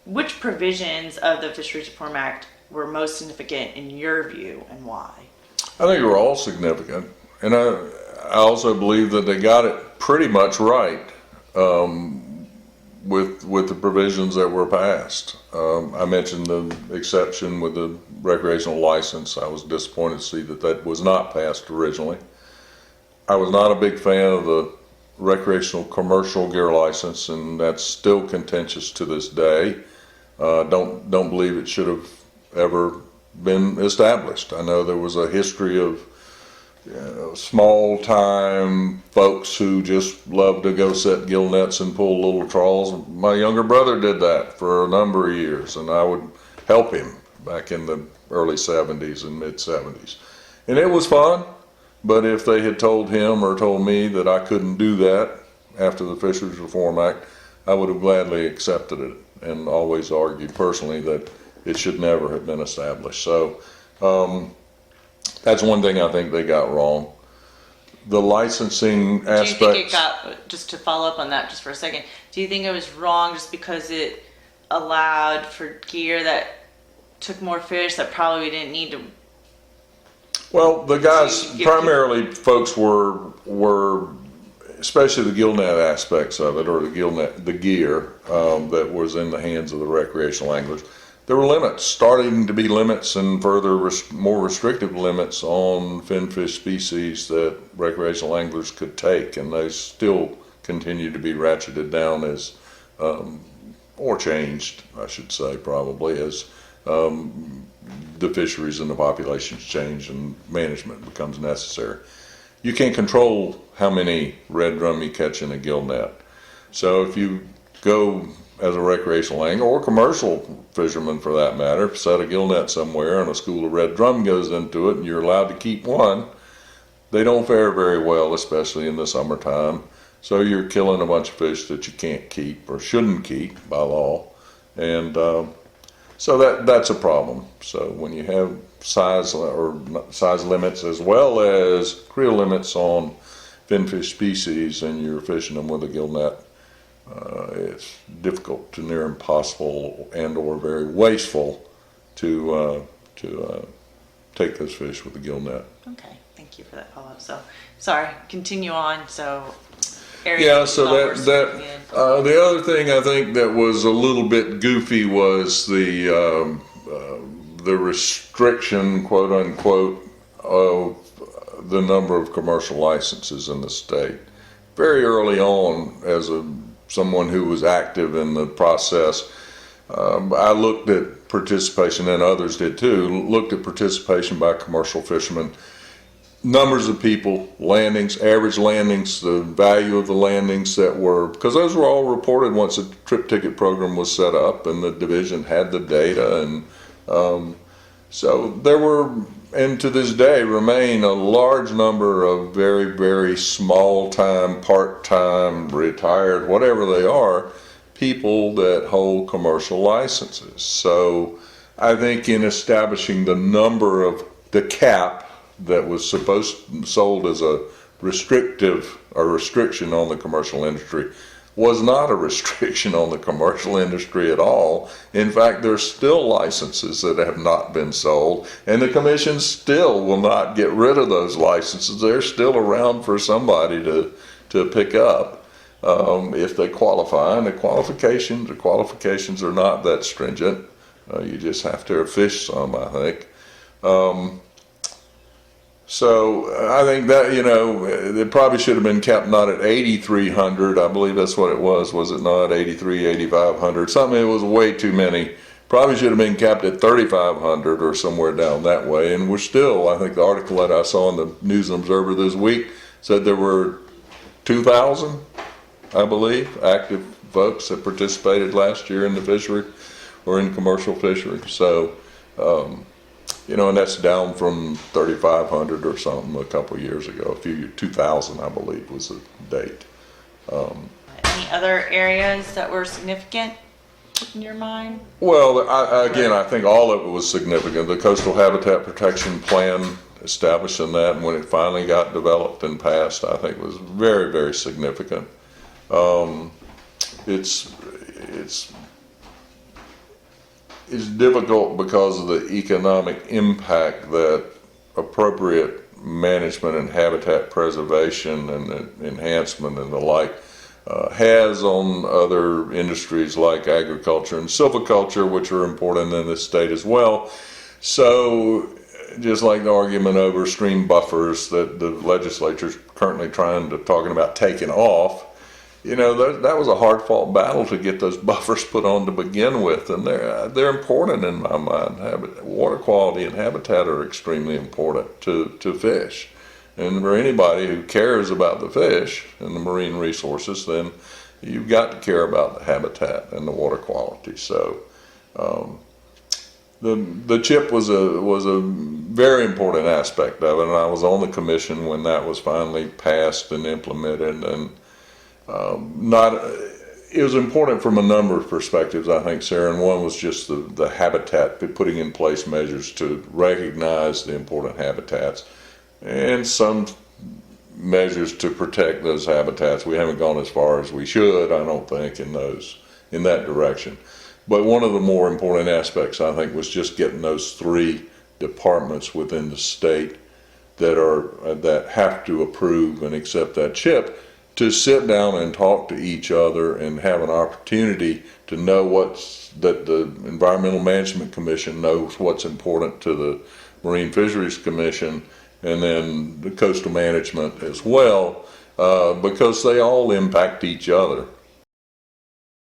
which provisions of the Fisheries Reform Act were most significant in your view, and why? I think they were all significant, and I also believe that they got it pretty much right with the provisions that were passed. I mentioned the exception with the recreational license. I was disappointed to see that that was not passed originally. I was not a big fan of the recreational commercial gear license, and that's still contentious to this day. Don't believe it should have ever been established. I know there was a history of small time folks who just love to go set gill nets and pull little trawls. My younger brother did that for a number of years, and I would help him back in the early 70s and mid 70s. And it was fun, but if they had told him or told me that I couldn't do that after the Fisheries Reform Act, I would have gladly accepted it and always argued personally that it should never have been established. So that's one thing I think they got wrong. The licensing aspects. Do you think it got, just to follow up on that just for a second, do you think it was wrong just because it allowed for gear that took more fish that probably didn't need to? Well, the guys, primarily folks were especially the gill net aspects of it, or the gill net, the gear that was in the hands of the recreational anglers. There were limits, starting to be limits and further more restrictive limits on finfish species that recreational anglers could take, and they still continue to be ratcheted down as, or changed, I should say, probably, as the fisheries and the populations change and management becomes necessary. You can't control how many red drum you catch in a gill net. So if you go as a recreational angler, or commercial fisherman for that matter, set a gill net somewhere and a school of red drum goes into it and you're allowed to keep one, they don't fare very well, especially in the summertime. So you're killing a bunch of fish that you can't keep or shouldn't keep by law. And so that's a problem. So when you have size limits as well as creel limits on finfish species and you're fishing them with a gill net, it's difficult to near impossible and or very wasteful to take those fish with a gill net. Okay, thank you for that follow-up. So, sorry, continue on. So, yeah. So the other thing I think that was a little bit goofy was the restriction, quote unquote, of the number of commercial licenses in the state. Very early on, as someone who was active in the process, I looked at participation, and others did too, looked at participation by commercial fishermen. Numbers of people, landings, average landings, the value of the landings that were, because those were all reported once the trip ticket program was set up and the division had the data. And so there were, and to this day remain, a large number of very, very small-time, part-time, retired, whatever they are, people that hold commercial licenses. So I think in establishing the number of the cap that was sold as a restriction on the commercial industry was not a restriction on the commercial industry at all. In fact, there's still licenses that have not been sold, and the commission still will not get rid of those licenses. They're still around for somebody to pick up if they qualify, and the qualifications are not that stringent. You just have to fish some, I think. So I think that, it probably should have been kept not at 8,300. I believe that's what it was it not? 83, 8,500, something. It was way too many. Probably should have been kept at 3,500 or somewhere down that way. And we're still, I think the article that I saw in the News and Observer this week said there were 2,000, I believe, active folks that participated last year in the fishery or in commercial fishery. So, and that's down from 3,500 or something a couple of years ago. 2,000, I believe, was the date. Any other areas that were significant in your mind? Well, I think all of it was significant. The Coastal Habitat Protection Plan, establishing that, and when it finally got developed and passed, I think was very, very significant. It's is difficult because of the economic impact that appropriate management and habitat preservation and enhancement and the like has on other industries like agriculture and silviculture, which are important in this state as well. So just like the argument over stream buffers that the legislature is currently talking about taking off, that was a hard-fought battle to get those buffers put on to begin with, and they're important in my mind. Water quality and habitat are extremely important to fish. And for anybody who cares about the fish and the marine resources, then you've got to care about the habitat and the water quality. So the chip was a very important aspect of it, and I was on the commission when that was finally passed and implemented. And it was important from a number of perspectives, I think, Sarah, and one was just the habitat, putting in place measures to recognize the important habitats and some measures to protect those habitats. We haven't gone as far as we should, I don't think, in that direction. But one of the more important aspects, I think, was just getting those 3 departments within the state that have to approve and accept that chip to sit down and talk to each other and have an opportunity to know that the Environmental Management Commission knows what's important to the Marine Fisheries Commission and then the coastal management as well, because they all impact each other.